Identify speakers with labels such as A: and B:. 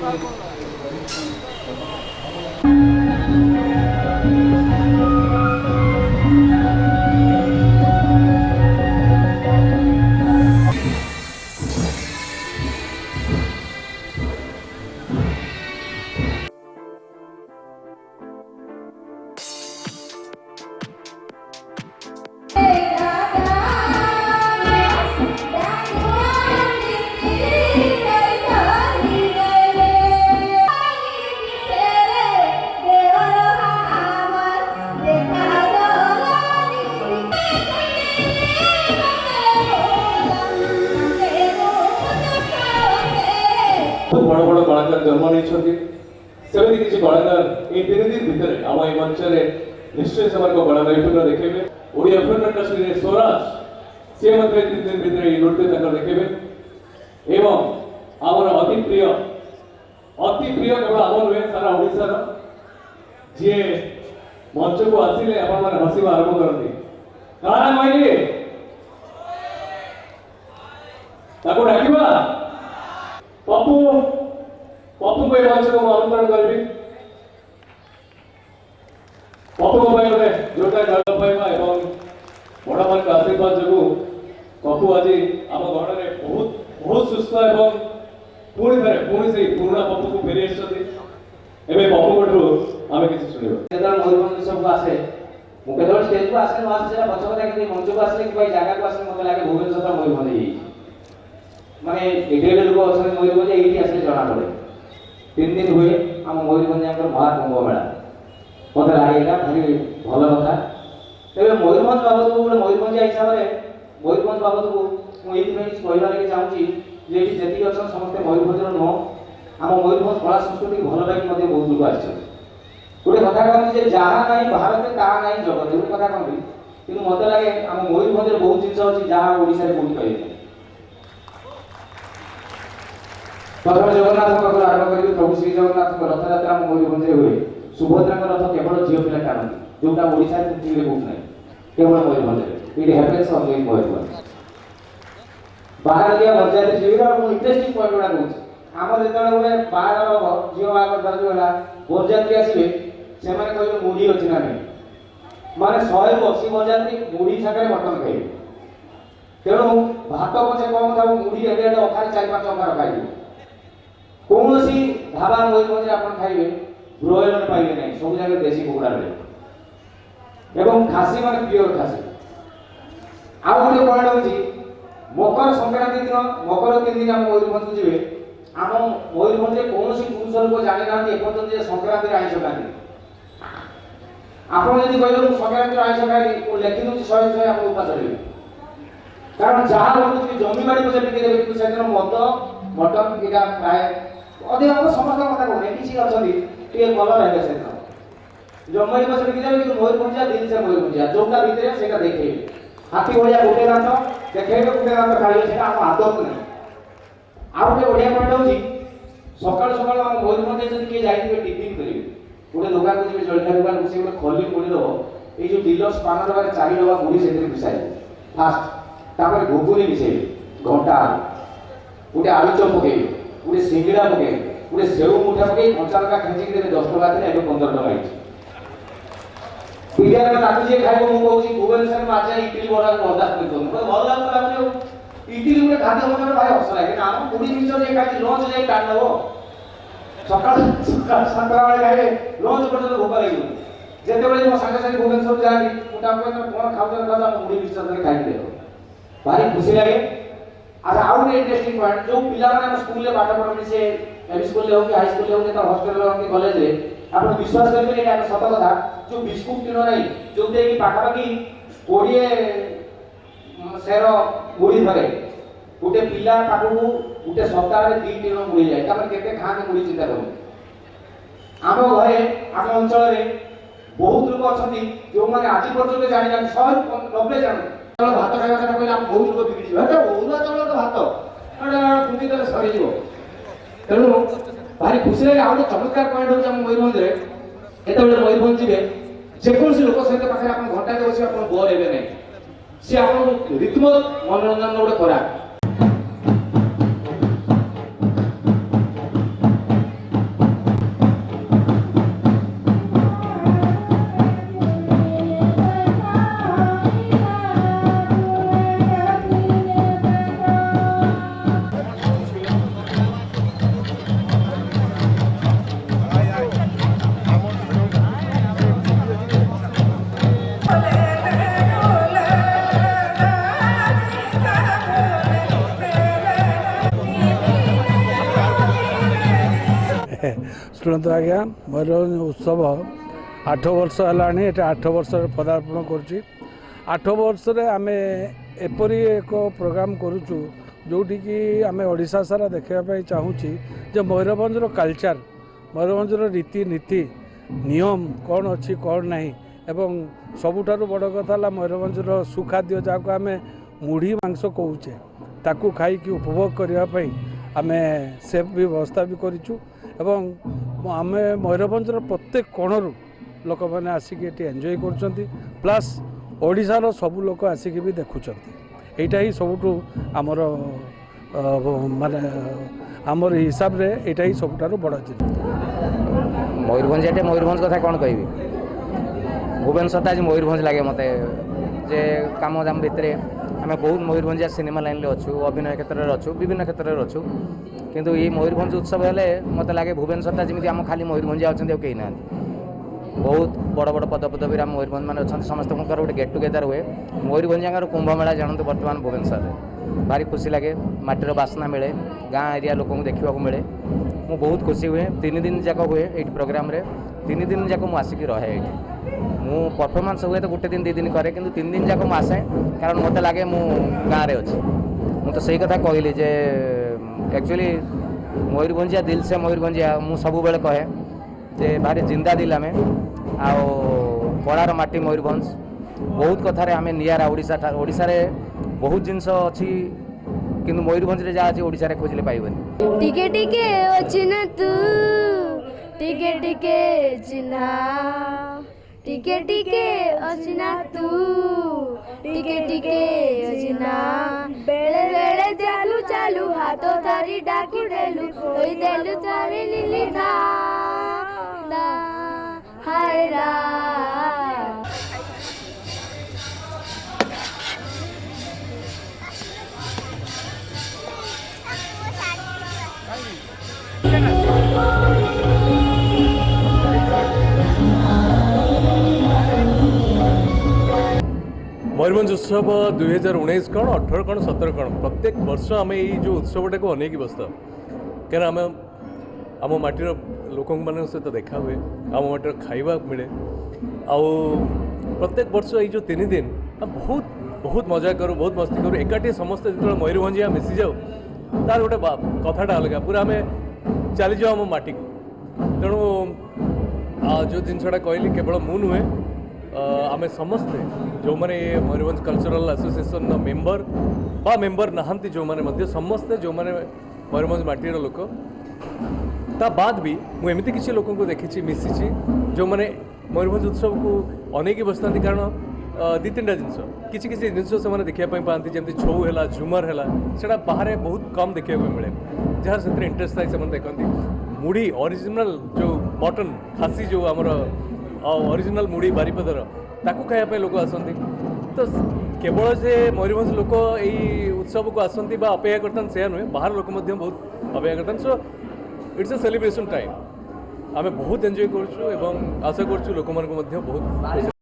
A: बड़ बड़ कलाकार जन्म नहीं किसी कलाकार ये 3 दिन भितर आम ये मंच निश्चय से कला नैपुण्य देखिए ओडिया फिल्म इंडस्ट्री स्वराज सी 3 दिन भितर ये नृत्य देखिए एवं आमर अति प्रिय केवल आम नुहे सारा ओडिशार जी मंच को आसिले आप हसवा आरंभ करती काना कहली डाकवा पप्पू पप्पू को मंच को आमंत्रण करी पप्पू गोटे जोरदार जल पाइबा एवं बड़ मान आशीर्वाद जो पप्पू आज आम घर में बहुत बहुत सुस्थ एवं पुणी से पुराणा पप्पू को फेरी एवं पप्पू आम किसी शुणा
B: मयूरभ सब आसे मुझे स्टेज को आसे आसे पछकता कि मंच को आसे कि जगह को आसे मतलब लगे भुवनेश्वर मयूरभ माने एडे लोक अच्छा मयूरभ ये आसे जना पड़े 3 दिन हुए आम मयूरभ महाकुंभ मेला मत लगे भारी भल कथा तेज मयूरभ बाबद को गोटे मयूरभ हिसाब से मयूरभ बाबद को मुझे कहवा लगे चाहूँगी जे जी अच्छा समस्त मयूरभ नुह आम मयूरभ कला संस्कृति भल लगे बहुत लोग आते गोटे कथा कहते जहाँ ना भारत में ताहा ना जगत गोटे कथा कहती कि मत लगे आम मयूरभ बहुत जिन अच्छी जहाँ ओडिशा बहुत कहे प्रथम जगन्नाथ पाखर आरंभ कर प्रभु श्री जगन्नाथ रथयात्रा मयूरभ हुए सुभद्रा रथ केवल झील पिला टाणती जोटा ओडिशा पृथ्वी बहुत ना केवल मयूरभ इट हैपेंस ओनली इन मयूरभ बाहर दिया बरजाती जीविका इंटरेस्टिंग पॉइंट गुड़ा कहूँ आम जो गोटे बाहर झील बाहर जो है बरजाती आसवे से कहते मुढ़ी अच्छी ना नहीं माने 180 बरजाती मुढ़ी सागर मटन खाइबे तेणु भात पचे कम था मुढ़ी एडे अखारे 4-5 अखा रखाई कौन ढाबा मयूरभ आप खाइबे ब्रोयलर पाइबे ना सब जगह देशी कुकुड़ा मिले एवं खासी मान प्योर खासी आउ गोटे पॉइंट हूँ मकर संक्रांति दिन मकर 3 दिन आम मयूरभ जी आम मयूरभ कौन पुरुष लोक जानी ना एपर्तंत संक्रांति आईष खाती आपड़ जब कहले संक्रांति आईष खाई लिखि दूसरी 100 आप उपास रही कारण जहाँ लोग जमी बाड़ी पचे बिकी देवे कि से मद मटन यहाँ प्राय अधिक समस्त कथा कहूँ किसी अच्छा भल रहे से जमी पचे बिकी देवे कि मयूरभ दिन से मयूरभ जोटा भितर से देखे हाथी भाया गोटे दांत देखे गोटे दांत खाइए से आदत नहीं आउ गोटे बढ़िया पॉइंट हूँ सकाल सकाल आम मयूरभ जब किए जाइए टिफिन करेंगे गोटे दुकान को जी जलखिया दुकान को गोटे खली खोलीदेव ये जो डीलर्स पान डबार 4 डबा मुढ़ी से मिसाई फास्ट तापर घुगुनी मिसेबे घंटा गोटे आलू चप पकड़े गोटे सिंगड़ा पकड़े गोटे सेव मुठा पकड़ कंचा लगा खेचिक देवे 10 टका थे 15 टका पिलिया ताकू जे खाइबो मु कहूची भुवनेश्वर में आज इडली बड़ा बर्दाश्त नहीं करूँ भल लागू इडली गोटे खाद्य मतलब भाई हस लगे आम पूरी मिक्सर जे खाई लंच जाए काट देव सकाल 7 बेले खाइबे लंच पर्यटन भोक लगे जिते मो सांगे सांगे भुवनेश्वर जाए मुझे कौन खाऊ मुढ़ी मिक्सर खाई भारी खुशी लगे अच्छा आउ गोटे इंटरेस्टिंग पॉइंट जो पिला स्कूल में पाठ पढ़ती से एमई स्कूल हो कि हाई स्कूल हो कि हॉस्टल हो कि कॉलेज में आप विश्वास करेंगे ये सत कथा जो बिस्कुट किलो नहीं जो कि पाखापाखि 20 सेर मुढ़ी धरे गोटे पिला पाखक गोटे सप्ताह 2 टिन मुढ़ी जाए केते खाते मुढ़ी चिंता करूँ आम घरे आम अंचल बहुत लोग अच्छा जो मैंने आज पर्यटन जानी 190 जन भात खाଇବା କଥା କହିଲେ ଆମ ବହୁତ ଲୋକ ବିଗିଯିବ ଏଟା ଅରୁଆ ଚାଉଳର ଭାତ ଏଟା ଫୁଟି ଦେଲେ ସରିଯିବ ତେଣୁ ଭାରି ଖୁସି ଲାଗେ ଆଉ ଗୋଟେ ଚମତ୍କାର ପଏଣ୍ଟ ହେଉଛି ଆମ ମୟୂରଭଞ୍ଜରେ ଯେତେବେଳେ ମୟୂରଭଞ୍ଜ ଯିବେ ଯେକୌଣସି ଲୋକ ସହିତ ପାଖରେ ଆପଣ ଘଣ୍ଟାଟେ ବସିବେ ଆପଣ ବୋର୍ ହେବେ ନାହିଁ ସେ ଆପଣଙ୍କୁ ରିତମ ମନୋରଞ୍ଜନ ଗୋଟେ କରା
C: शुणु आज्ञा मयूरभंज उत्सव 8 वर्ष है 8 वर्ष पदार्पण करुच्ची 8 वर्ष आम एपरी एक प्रोग्राम करुचु जोटी कि आम ओडिशा सारा देखापी चाहूँगी जे मयूरभंजर कल्चर मयूरभंजर रीति नीति नियम कौन अच्छी कौन नहीं एवं सबुठारु बड़ कथा है मयूरभंजर सुखाद्य जहाँ आम मुढ़ी मांस कौचे ताकू खाई उपभोग करने आम से व्यवस्था भी करूँ एवं आम मयूरभंजर प्रत्येक कोणरू लोक मैंने आसिक एंजॉय कर प्लस ओडिशार सब लोक आसिक भी देखुं यहाँ ही सबुठू आमर माने आमर हिसाब रे यहाँ ही सबुठारु बड़ जिनिस
B: मयूरभंज कथा कौन कह भुवनेश्वर आज मयूरभंज लगे मत जे कम दाम भितर आम बहुत मयूरभंजिया सिनेमा लाइन में अच्छू अभिनय क्षेत्र में अच्छू विभिन्न क्षेत्र में अच्छू किंतु ये मयूरभंज उत्सव हेले मत लगे भुवनेश्वर जमी आम खाली मयूरभंजिया अच्छा कहीं ना बहुत बड़ बड़ पदपदवी आम मयूरभंज मैंने अच्छा समस्त गोटे गेट टुगेदर हुए मयूरभंजिया कुंभमेला जानते बर्तमान भुवनेश्वर में भारी खुशी लगे माटीर बास्ना मिले गाँ एरिया लोक देखा मिले मु बहुत खुशी हुए 3 दिन जाक हुए ये प्रोग्राम 3 दिन जाक मुझे आसिक रहे ये मु परफॉर्मेंस हुए तो गोटे दिन 2 दिन करे कि 3 दिन जाक मुझे आसे कारण मत लगे मु गाँव में अच्छी मुझे सही कथा कहली जे एक्चुअली मयूरभंजिया दिल से मयूरभंजिया मु सब बेले कहे जे भारी जिंदा दिल आम आओ कलार माटी मयूरभंज बहुत कथार आम निरा ओडिशा रे बहुत जिनस अच्छी किंतु मयूरभंज रे जहाँ अच्छी ओडिशा रे खोजले पाइबनी
D: टिके टिके ओचिना तू टिके टिके चिन्हा टिके टिके ओचिना तू टिके टिके ओचिना बेले बेले चालू चालू हाथों थारी डाकी देलू ओई देलू थारी लिली धा दा हाय रा
A: मयूरभंज उत्सव 2019 कौन 18 कौन 17 कौन प्रत्येक वर्ष आम ये जो उत्सवटा को अनेक बसता क्या आम आम माटीर लोक मान सहित देखा हुए आम माटीर खाइबा मिले आउ प्रत्येक वर्ष ये जो 3 दिन बहुत बहुत मजा करूँ बहुत मस्ती करूँ एकाठी समस्त जो मयूरभंजिया मिसी जाऊ तार गोटे कथाटा अलग पूरा आम चली जाऊ आम माटी को तेणु जो जिनसा कहली केवल मु नुहे आम समस्ते जो मैंने मयूरभंज कल्चरल एसोसिएशन मेंबर बा मेंबर नहांती जो मैंने समस्ते जो मैंने मयूरभंज माटीर लोक ता बाद भी मुझे किसी लोक देखी मिसी जो मैंने मयूरभंज उत्सव को अनेक बसता कारण 2-3टा जिनस किसी किसी जिनस से देखापी पाती जमी छौ है झुमर है से बाहर बहुत कम देखा मिले जहाँ से इंटरेस्ट थाए से देखती मुढ़ी ओरिजिनल जो मटन खासी जो आमर ओरिजिनल मुढ़ी बारिपदर ताकू खायापी लोक आसती तो केवल से मयूरभंज लोक यही उत्सव को आसती अपेक्षा करता से नुहे बाहर लोक बहुत अपेक्षा करता so it's a celebration time आम बहुत एंजॉय करूँ आशा करूँ लोक बहुत